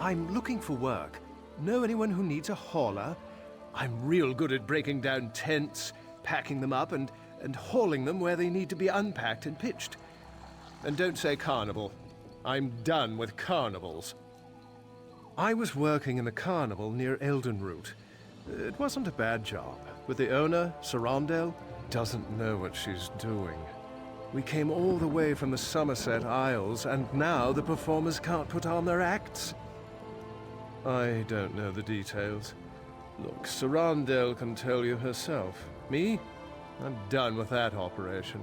I'm looking for work. Know anyone who needs a hauler? I'm real good at breaking down tents, packing them up, and hauling them where they need to be unpacked and pitched. And don't say carnival. I'm done with carnivals. I was working in a carnival near Eldenroot. It wasn't a bad job, but the owner, Sarandel, doesn't know what she's doing. We came all the way from the Somerset Isles, and now the performers can't put on their acts. I don't know the details. Look, Sarandel can tell you herself. Me? I'm done with that operation.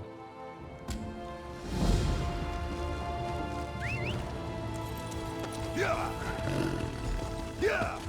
Yeah! Yeah!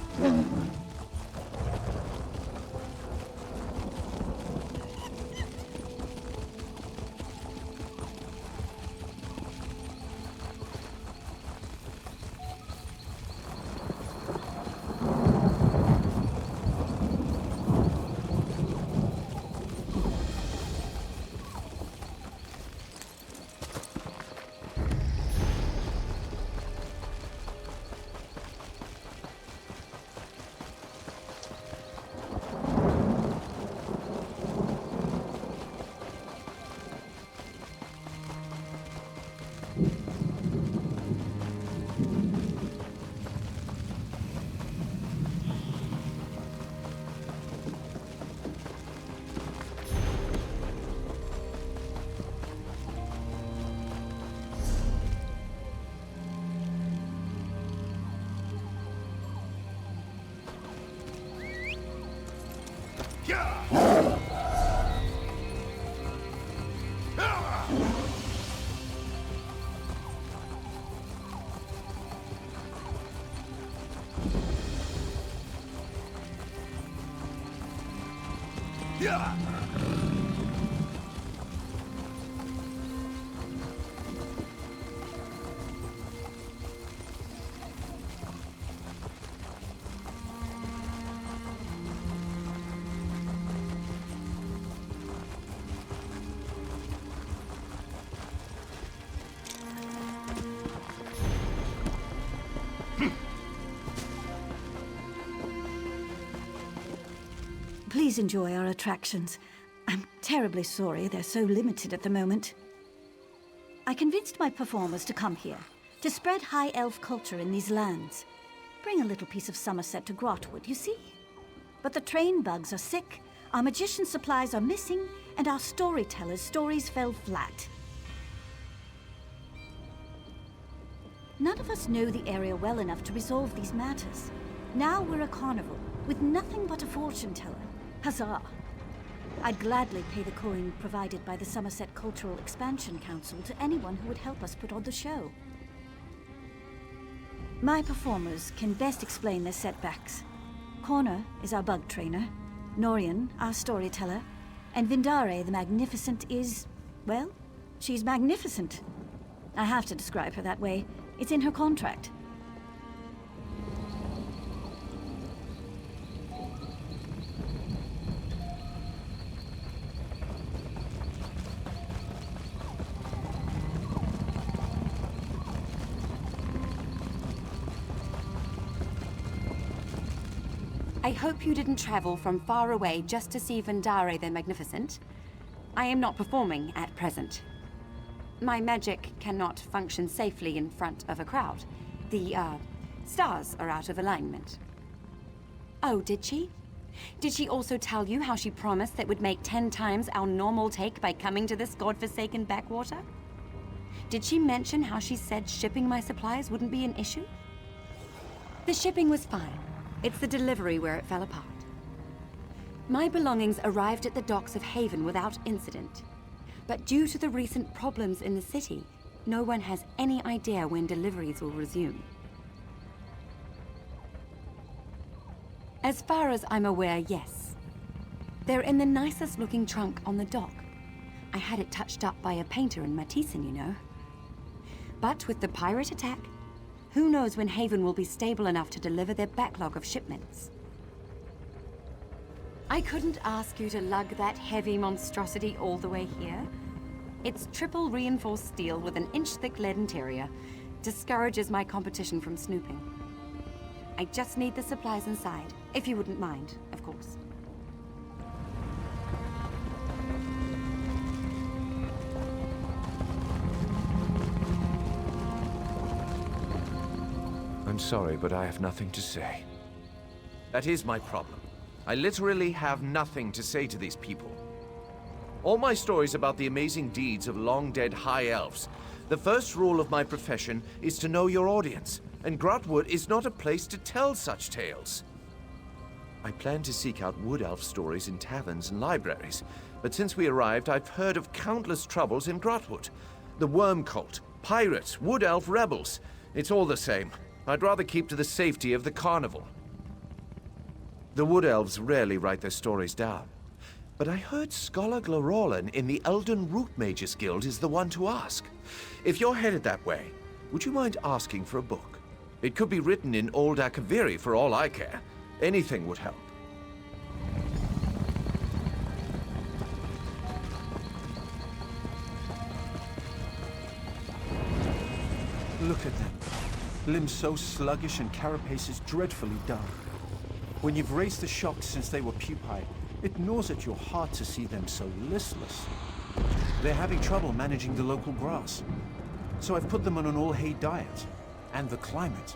Yeah! Please enjoy our attractions. I'm terribly sorry they're so limited at the moment. I convinced my performers to come here, to spread high elf culture in these lands. Bring a little piece of Somerset to Grotwood, you see? But the train bugs are sick, our magician supplies are missing, and our storytellers' stories fell flat. None of us know the area well enough to resolve these matters. Now we're a carnival, with nothing but a fortune teller. Huzzah! I'd gladly pay the coin provided by the Somerset Cultural Expansion Council to anyone who would help us put on the show. My performers can best explain their setbacks. Connor is our bug trainer, Norian, our storyteller, and Vindare the Magnificent is, well, she's magnificent. I have to describe her that way. It's in her contract. I hope you didn't travel from far away just to see Vindare the Magnificent. I am not performing at present. My magic cannot function safely in front of a crowd. The, stars are out of alignment. Oh, did she? Did she also tell you how she promised that would make 10 times our normal take by coming to this godforsaken backwater? Did she mention how she said shipping my supplies wouldn't be an issue? The shipping was fine. It's the delivery where it fell apart. My belongings arrived at the docks of Haven without incident. But due to the recent problems in the city, no one has any idea when deliveries will resume. As far as I'm aware, yes. They're in the nicest looking trunk on the dock. I had it touched up by a painter in Matheson, you know. But with the pirate attack, who knows when Haven will be stable enough to deliver their backlog of shipments. I couldn't ask you to lug that heavy monstrosity all the way here. Its triple reinforced steel with an inch-thick lead interior discourages my competition from snooping. I just need the supplies inside. If you wouldn't mind, of course. I'm sorry, but I have nothing to say. That is my problem. I literally have nothing to say to these people. All my stories about the amazing deeds of long-dead high elves. The first rule of my profession is to know your audience, and Grotwood is not a place to tell such tales. I plan to seek out wood elf stories in taverns and libraries, but since we arrived, I've heard of countless troubles in Grotwood. The Worm Cult, pirates, wood elf rebels. It's all the same. I'd rather keep to the safety of the Carnival. The wood elves rarely write their stories down. But I heard Scholar Glorolin in the Elden Root Mages Guild is the one to ask. If you're headed that way, would you mind asking for a book? It could be written in Old Akaviri for all I care. Anything would help. Look at them. Limbs so sluggish and carapaces dreadfully dull. When you've raised the shock since they were pupae, it gnaws at your heart to see them so listless. They're having trouble managing the local grass. So I've put them on an all-hay diet. And the climate.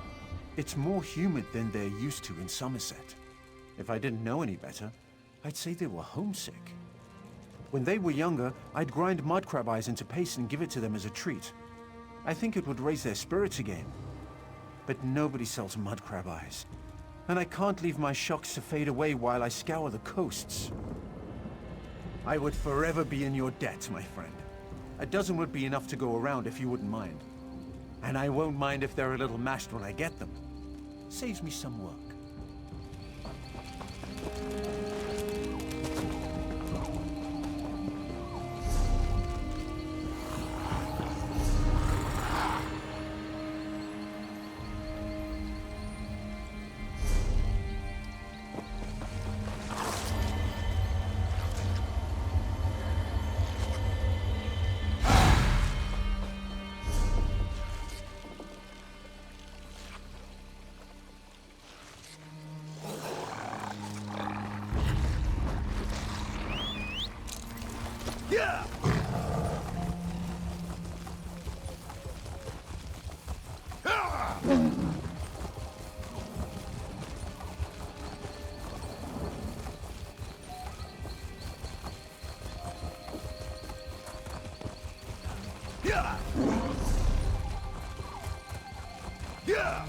It's more humid than they're used to in Somerset. If I didn't know any better, I'd say they were homesick. When they were younger, I'd grind mudcrab eyes into paste and give it to them as a treat. I think it would raise their spirits again. But nobody sells mudcrab eyes. And I can't leave my shocks to fade away while I scour the coasts. I would forever be in your debt, my friend. A dozen would be enough to go around if you wouldn't mind. And I won't mind if they're a little mashed when I get them. Saves me some work. Yeah! Yeah!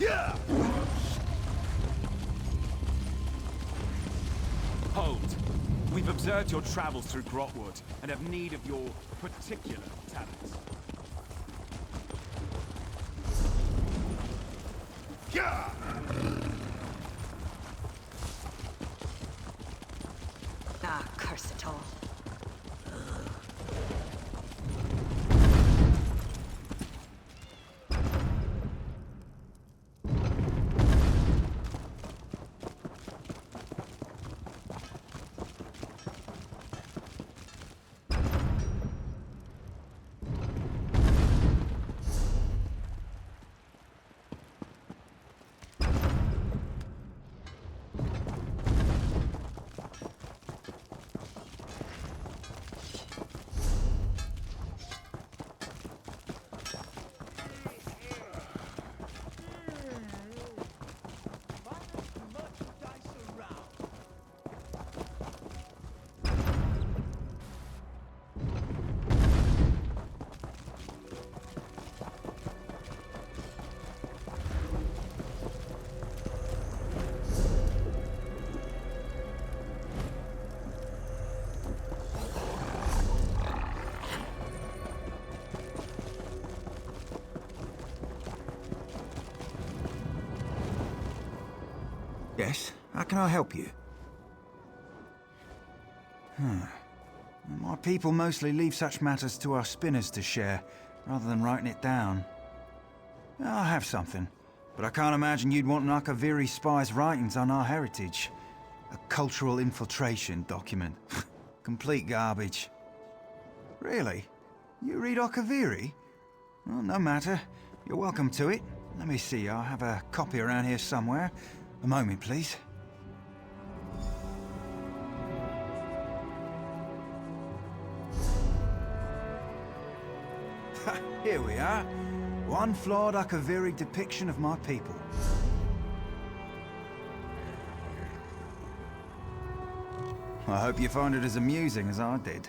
Yeah! Hold. We've observed your travels through Grotwood and have need of your particular talents. Ah, curse it all. Yes? How can I help you? My people mostly leave such matters to our spinners to share, rather than writing it down. I have something, but I can't imagine you'd want an Akaviri spy's writings on our heritage. A cultural infiltration document. Complete garbage. Really? You read Akaviri? Well, no matter. You're welcome to it. Let me see, I'll have a copy around here somewhere. A moment, please. Here we are. One flawed Akaviri depiction of my people. I hope you find it as amusing as I did.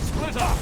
Split up!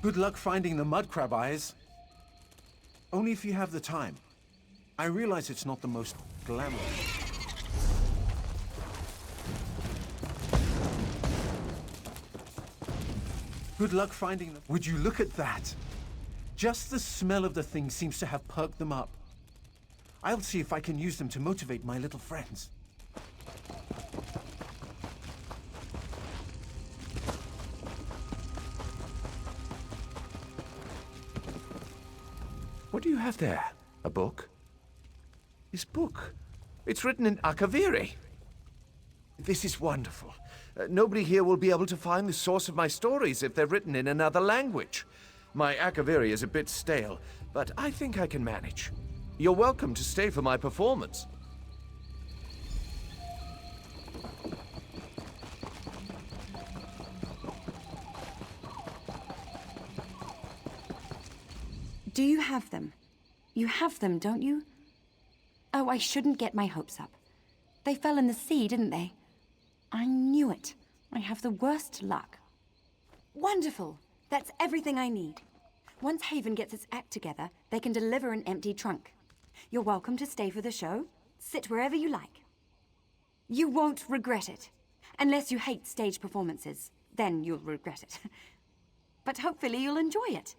Good luck finding the mud crab eyes. Only if you have the time. I realize it's not the most glamorous. Good luck finding them. Would you look at that? Just the smell of the thing seems to have perked them up. I'll see if I can use them to motivate my little friends. What do you have there? A book? This book? It's written in Akaviri. This is wonderful. Nobody here will be able to find the source of my stories if they're written in another language. My Akaviri is a bit stale, but I think I can manage. You're welcome to stay for my performance. Do you have them? You have them, don't you? Oh, I shouldn't get my hopes up. They fell in the sea, didn't they? I knew it. I have the worst luck. Wonderful! That's everything I need. Once Haven gets its act together, they can deliver an empty trunk. You're welcome to stay for the show. Sit wherever you like. You won't regret it. Unless you hate stage performances. Then you'll regret it. but hopefully you'll enjoy it.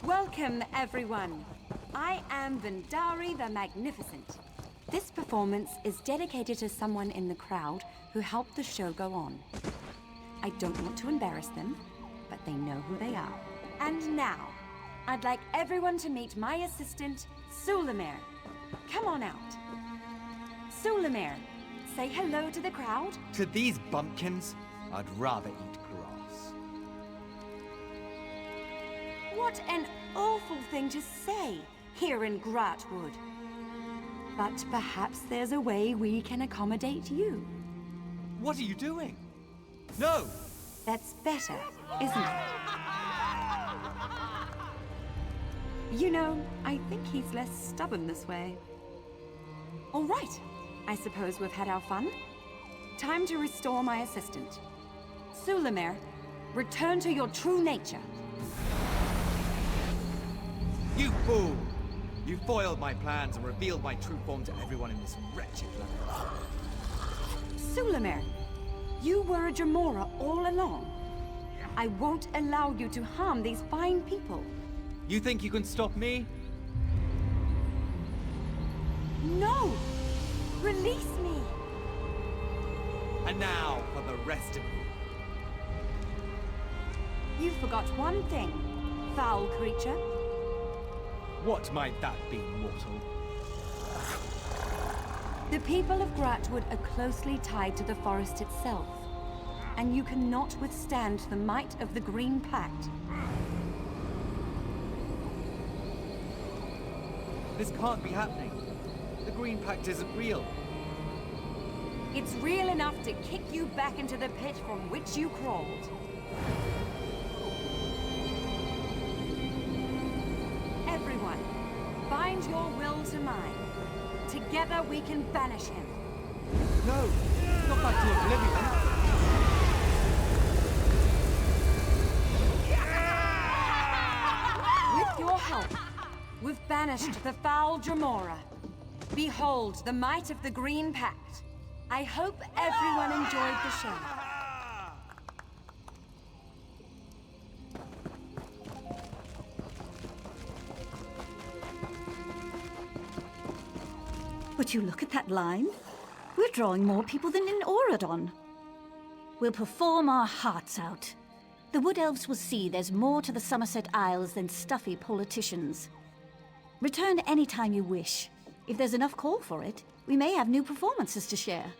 Welcome, everyone. I am Vendari the Magnificent. This performance is dedicated to someone in the crowd who helped the show go on. I don't want to embarrass them, but they know who they are. And now, I'd like everyone to meet my assistant, Sulamir. Come on out. Sulamir, say hello to the crowd. To these bumpkins, I'd rather eat grass. What an awful thing to say here in Gratwood. But perhaps there's a way we can accommodate you. What are you doing? No! That's better, isn't it? You know, I think he's less stubborn this way. All right, I suppose we've had our fun. Time to restore my assistant. Sulamir, return to your true nature. You fool! You foiled my plans and revealed my true form to everyone in this wretched land. Sulamir, you were a Jamora all along. I won't allow you to harm these fine people. You think you can stop me? No! Release me! And now for the rest of you. You forgot one thing, foul creature. What might that be, mortal? The people of Gratwood are closely tied to the forest itself, and you cannot withstand the might of the Green Pact. This can't be happening. The Green Pact isn't real. It's real enough to kick you back into the pit from which you crawled. Everyone, bind your will to mine. Together we can banish him. No! Not back to oblivion! With your help, we've banished the foul Jamora. Behold the might of the Green Pact. I hope everyone enjoyed the show. Would you look at that line? We're drawing more people than in Auradon. We'll perform our hearts out. The Wood Elves will see there's more to the Somerset Isles than stuffy politicians. Return any time you wish. If there's enough call for it, we may have new performances to share.